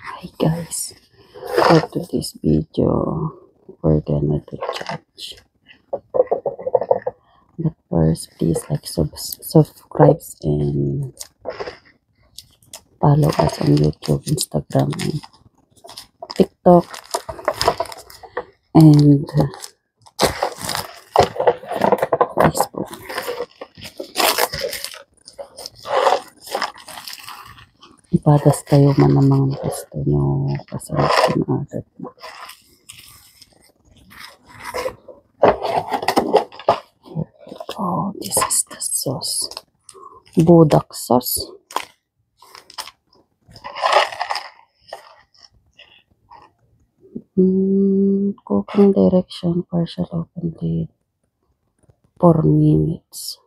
Hi guys, for today's video, we're gonna do judge. But first, please like, subscribe, and follow us on YouTube, Instagram, and TikTok, and Facebook. Ipadas kayo man ng mga gusto nyo kasunod na agad. Oh, this is the sauce. Budak sauce. Cooking direction, partial open lid, 4 minutes.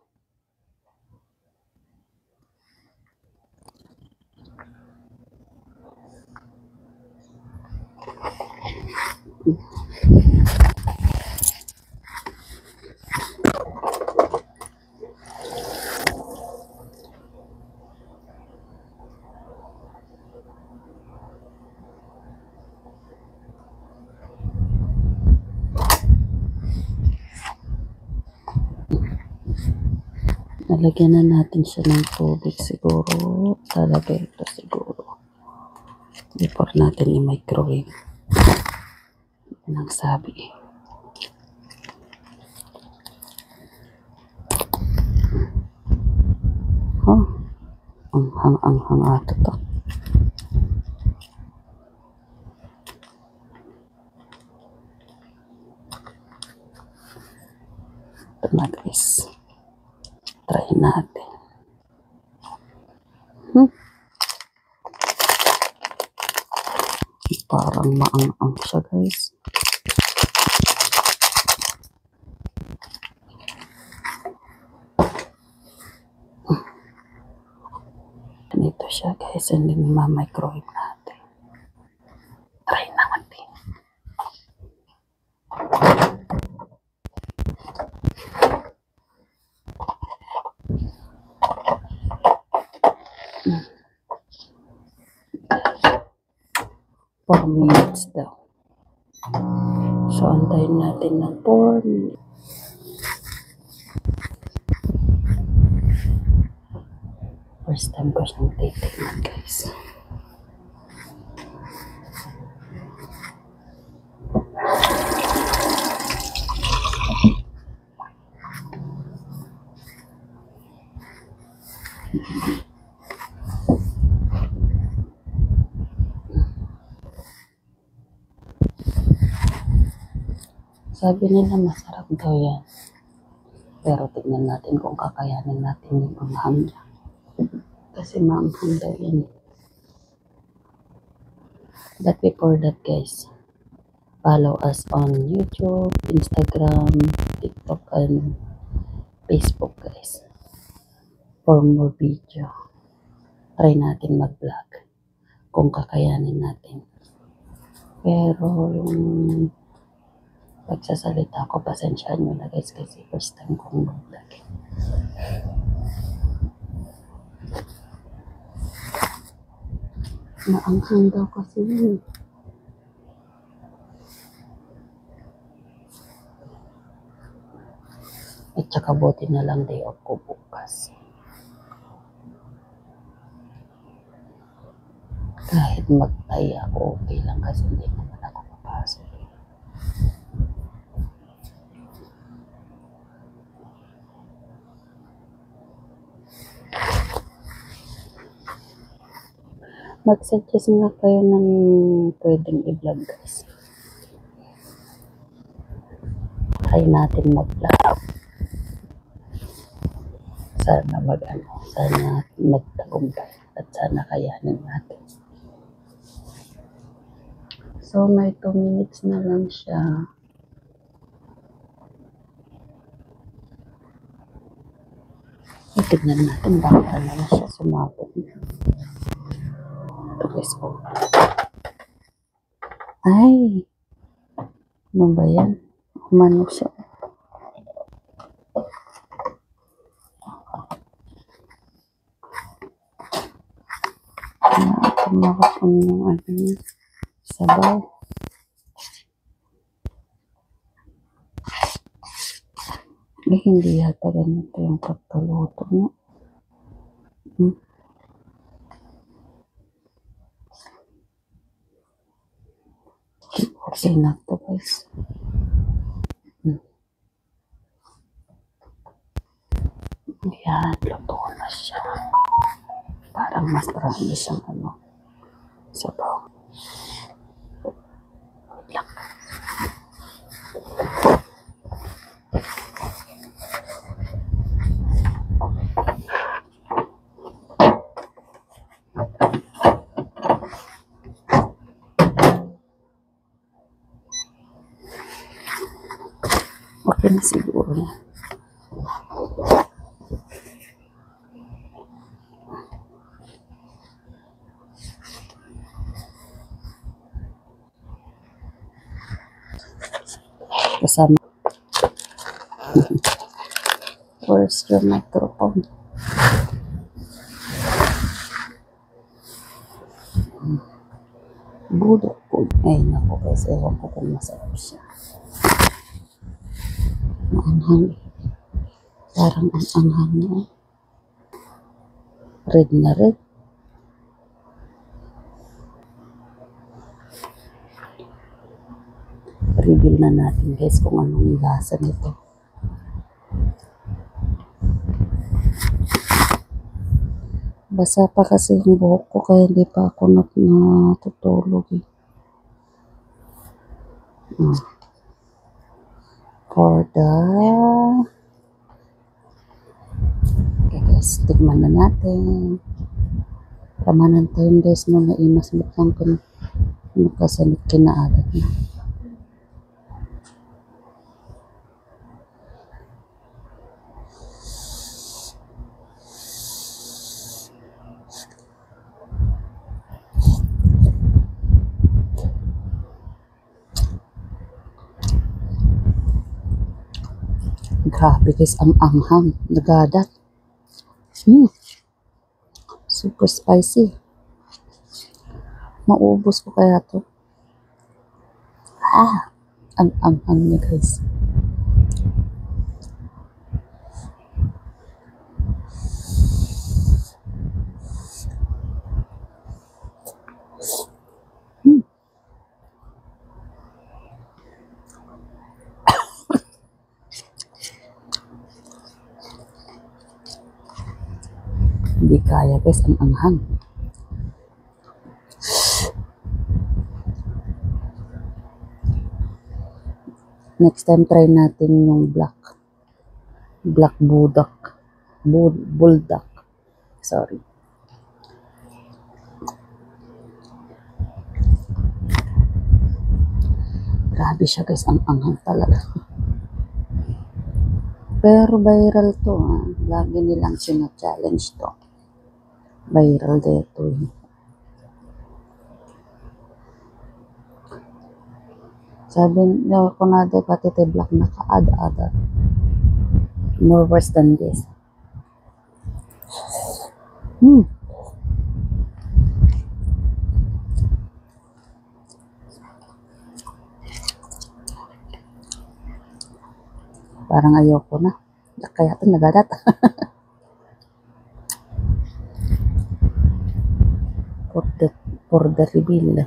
Nalagyan na natin siya ng tubig siguro. Lalagay ito siguro before natin i-microwave. Yan ang sabi. Oh, ang hang ato to. Ito na guys. Try natin. Parang maang-ang siya guys. Ganito siya guys, and then ma-microwave natin. Try naman din. For 4 minutes daw. So, antayin natin ng 4 minutes. First time ko siyang titignan guys. Sabi nila masarap daw yan. Pero tignan natin kung kakayanin natin yung anghang niya. Kasi maanghang daw yan. But before that guys, follow us on YouTube, Instagram, TikTok, and Facebook guys. For more video. Try natin mag-vlog kung kakayanin natin. Pero yung pagsasalita ko, pasensyaan nyo na guys kasi first time kong mag-vlog. Maanghang daw kasi yun. At saka buti na lang day off ko bukas. Kahit mag-tie ako, okay lang kasi hindi naman ako papasok. Mag-suggest nga kayo ng pwedeng i-vlog guys. Try natin mag-vlog. Sana sana magtagumpay at sana kayanin natin. So, may 2 minutes na lang siya. Tignan natin bakit na siya sumabog. Ito guys po. Ay! Ano ba yan? Umano siya. Sumarap yung ano niya, sabaw. Eh, hindi yata ganito yung pagkaluto mo. Okay na to guys. Yan, luto na siya. Parang mas marami siyang ano, sabaw. Lang. Okay na siguro na. Kasama. Where's your microphone? Budok po. Ay, naku guys. Ewan ko kung masarap siya. Maanghang. Parang ang anghang niya. Red na red. Reveal na natin guys kung anong lasa nito. Basa pa kasi yung buhok ko kaya hindi pa ako natutulog eh. For the... Okay guys, tigman na natin. Tama ng time guys no, naimasmit lang ko na nakasanit kinaalat na. Grabe guys, ang anghang, nagadat. Super spicy. Maubos ko kaya to. Ang anghang niya guys. Hindi kaya guys, ang anghang. Next time try natin yung black bulldog. Sorry. Grabe siya guys, ang anghang talaga. Pero viral to Lagi nilang sina-challenge to. Viral dito Sabi niya ko na daw pati tayo black na kaada-ada. More worse than this. Parang ayoko na. Kaya ito nagadat. for the reveal.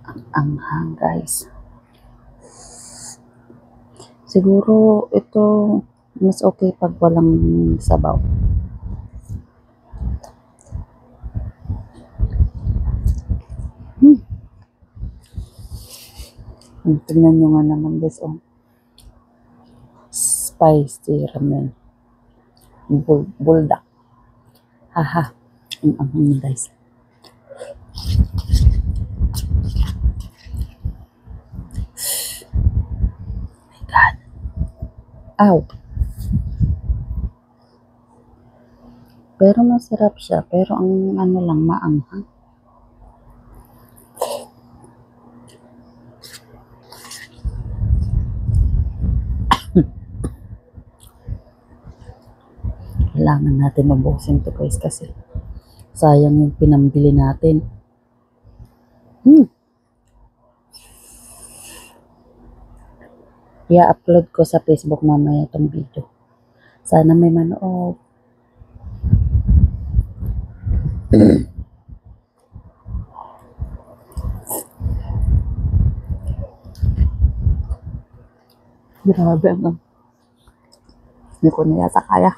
Ang anghang guys. Siguro ito mas okay pag walang sabaw. Tingnan nyo nga naman guys spicy ramen. Buldak. Haha. Ang anghang niya guys. My God. Ow. Pero masarap siya. Pero ang ano lang, maanghang. kailangan natin mabusin to guys kasi sayang yung pinambili natin. I-upload ko sa Facebook mamaya itong video. Sana may manood. Grabe ang hindi ko na yata kaya.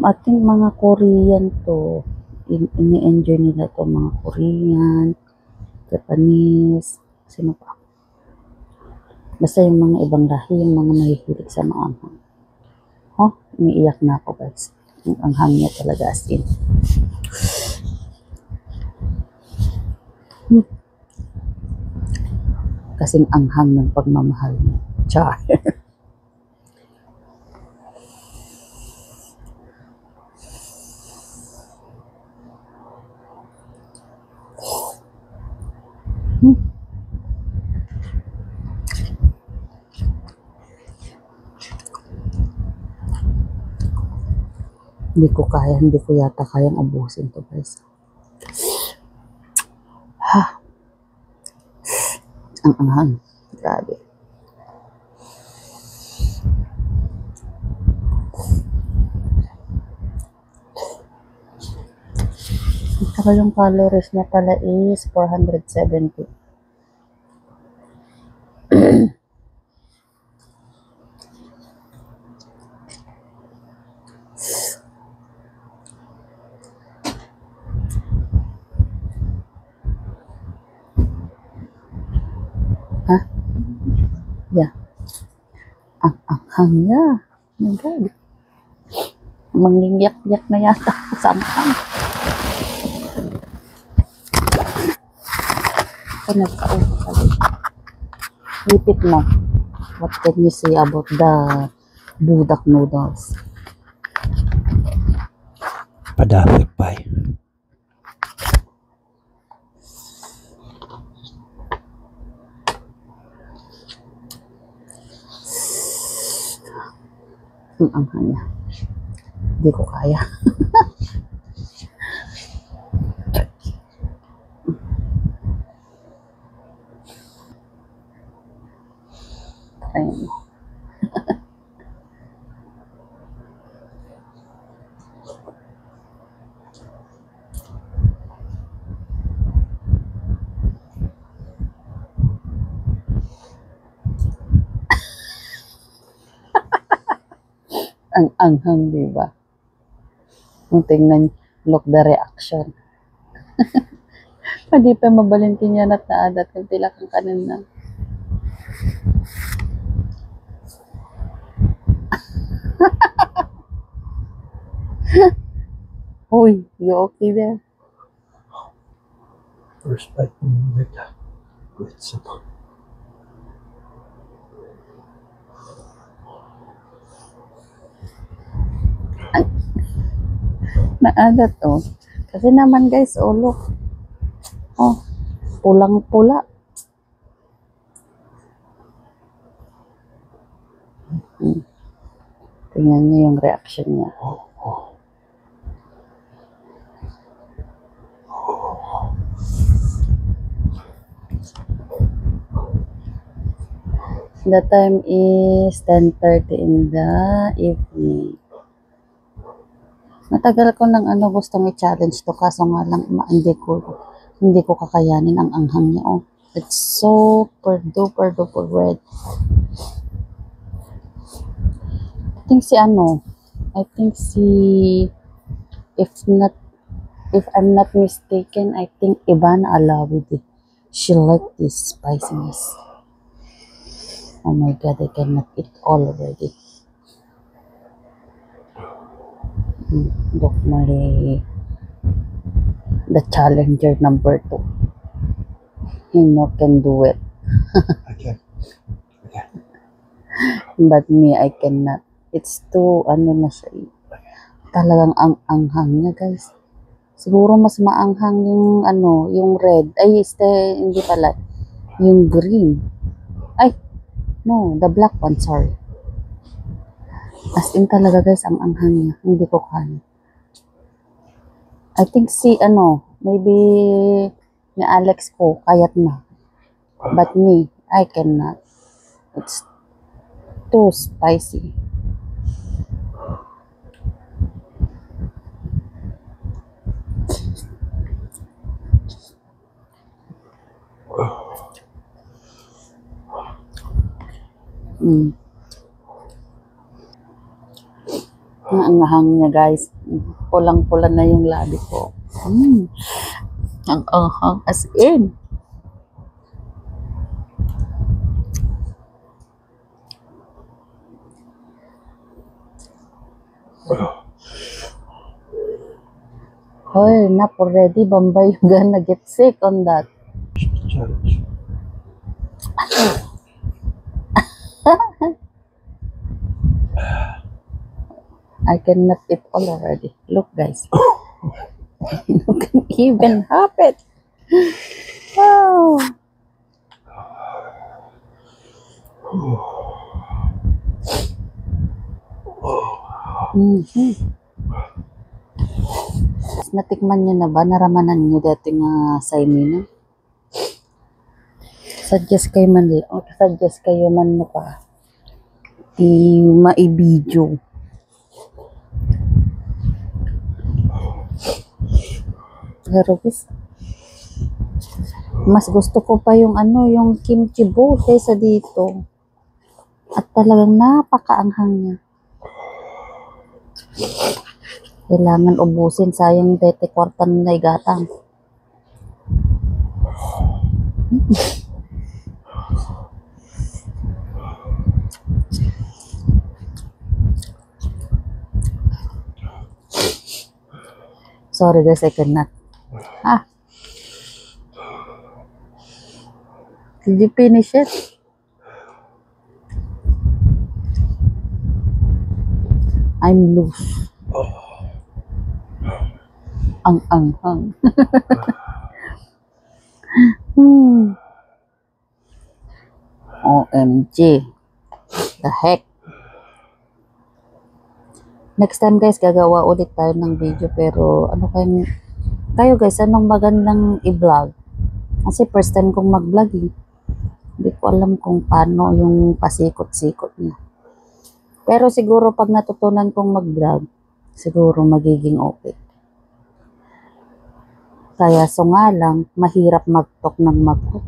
Ating mga Korean to, ini-enjoy nila to, mga Korean, Japanese, sino pa? Basta yung mga ibang lahi, yung mga mahihilig sa maanghang. Oh, umiiyak na ako guys. Yung anghang niya talaga as in. Kasing anghang ng pagmamahal niya. Char. Hindi ko kaya, hindi ko yata kayang ubusin to guys. Ha. Ang anghang. Grabe. Saka yung calories niya pala is 470. Ha? Yeah. Ang anghang niya. Oh my God. Mangingyak-yak na yata sa anghang. Ako nagkaupo pala. Lipit mo. What can you say about the budak noodles? Padafik pa. Ang anghang niya. Hindi ko kaya. Ayun. Ang anghang, di ba? Kung tingnan, look the reaction. Pwede pa mabalintin yan at naadat kung tila kang kanina. Uy, you okay there? First bite with some. Naadat oh. Kasi naman guys, oh look. Oh, pulang-pula. Tingnan niyo yung reaction niya. The time is 10:30 in the evening. Matagal ko nang gustong i-challenge to kaso nga lang hindi ko kakayanin ang anghang niya. Oh, it's super duper red. I think if I'm not mistaken, I think Ivana Alawid. She like this spiciness. Oh my God, I cannot eat all already. Look, the challenger number 2. He can do it. Okay. But me, I cannot. It's too, na siya. Talagang ang anghang niya, guys. Siguro mas maanghang yung ano, yung red. Ay, hindi pala. Yung green. Ay, no, the black one, sorry. As in talaga guys, ang anghang niya. Hindi ko kaya. I think maybe ni Alex ko, kayat na. But me, I cannot. It's too spicy. Ang hang niya guys. Pulang-pula na yung labi ko. Ang anghang as in. Hoy, nap already. Bambay, you gonna get sick on that. Challenge. I cannot eat all already. Look guys. You can even have it. Wow. Natikman niyo na ba? Naramanan niyo dati nga sa inyo? Suggest kayo man mo pa. Maibidyo. Pero guys, mas gusto ko pa yung yung kimchi bowl kaysa dito. At talagang napakaanghang niya. Kailangan ubusin, sayang 30 kwartan na igatang. Sorry guys, I cannot. Did you finish it? I'm loose. Ang anghang. OMG. The heck. Next time guys, gagawa ulit tayo ng video pero kayo guys, anong magandang i-vlog? Kasi first time kong mag-vlog eh. Hindi ko alam kung paano yung pasikot-sikot niya. Pero siguro pag natutunan kong mag-vlog, siguro magiging okay. Kaya nga lang, mahirap mag-talk ng mag-talk.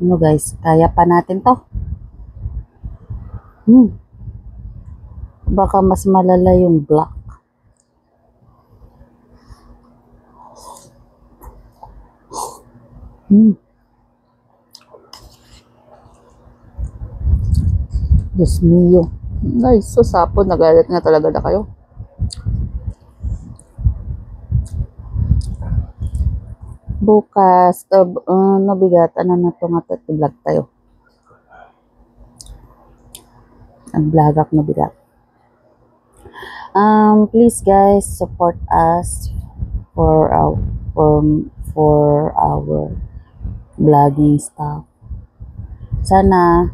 Guys, kaya pa natin to. Baka mas malala yung black. Diyos mio. Guys, so sapo, nagalit nga talaga na kayo. Bukas, nabigatan na ito nga vlog tayo. Ang vlogak na bigat. Please guys, support us for our vlogging stuff. Sana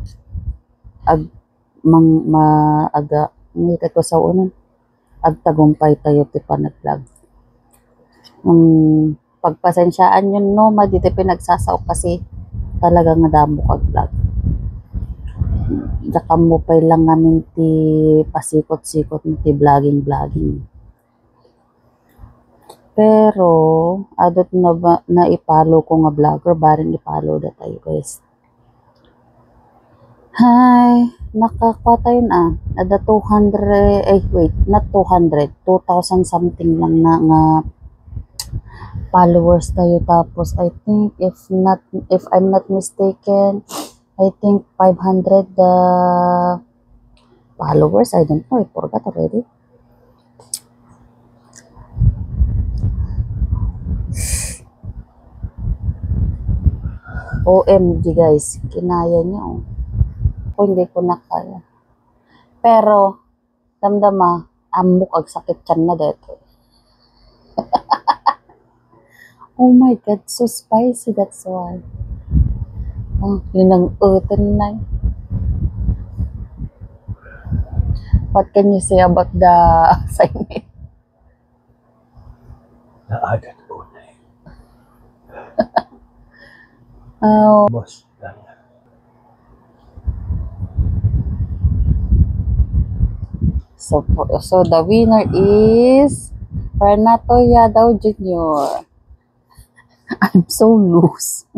ngikat ko sa unan agtagumpay tayo ti panag-vlog. Pagpasensyaan yun no, madito pinagsasaw kasi talagang nadamo kag-vlog. Daka mo pa lang namin ti pasikot-sikot ti vlogging. Pero adot na ipalo ko nga vlogger, barin ipalo da tayo guys. Hi, nakakuha tayo na. Ada 200, not 200, 2,000 something lang na nga followers tayo. Tapos I think if I'm not mistaken, I think 500 followers. I don't know, I forgot already. OMG guys, kinaya niya oh. Hindi ko na kaya. Pero damdama amok ag sakit tiyan na dito. Oh my God, so spicy, that's why. Oh, yun ang utan na. What can you say about the assignment? Naagat unay. Oh, Boss lang. so the winner is Renato Yadaw Jr. I'm so loose.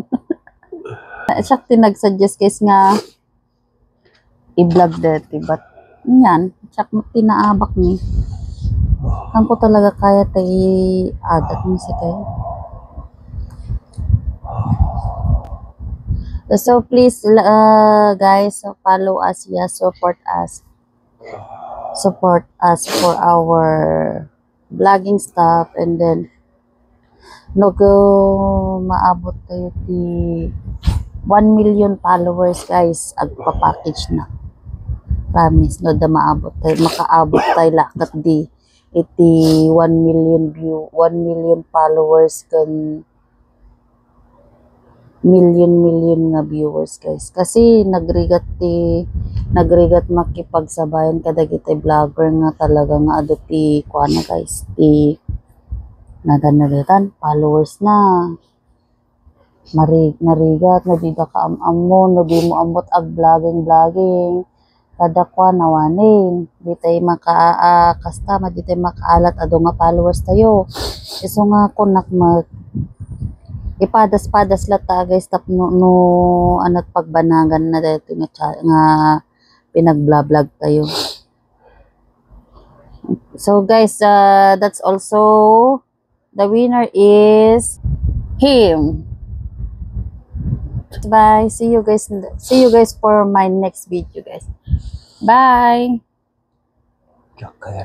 Siya tinag-suggest guys nga i-vlog dati, but yan, siya tinaabak ni. Ang ko talaga kaya tayo adat mo sa kayo. So please guys, follow us, yeah, support us for our vlogging stuff, and then no go maabot tayo ti 1 million followers guys, agpa-package na. Promise, no da maabot tayo, makaabot tayo lakat di iti 1 million view, 1 million followers kan million nga viewers guys. Kasi nagrigat makipagsabayan kadagiti vlogger nga talaga nga ado ti kuana guys, ti naganalitan followers na narigat nga di da ka amon no di mo ambot ag vlogging kada kwa nawaning di tayo kasta di tayo makaalat ado nga followers tayo. Iso nga kunak mag ipadas-padas lata guys tap no anat pagbanagan na dito nga pinag-vlog tayo. So guys, that's also the winner is him. Bye. See you guys for my next video guys. Bye. Kaya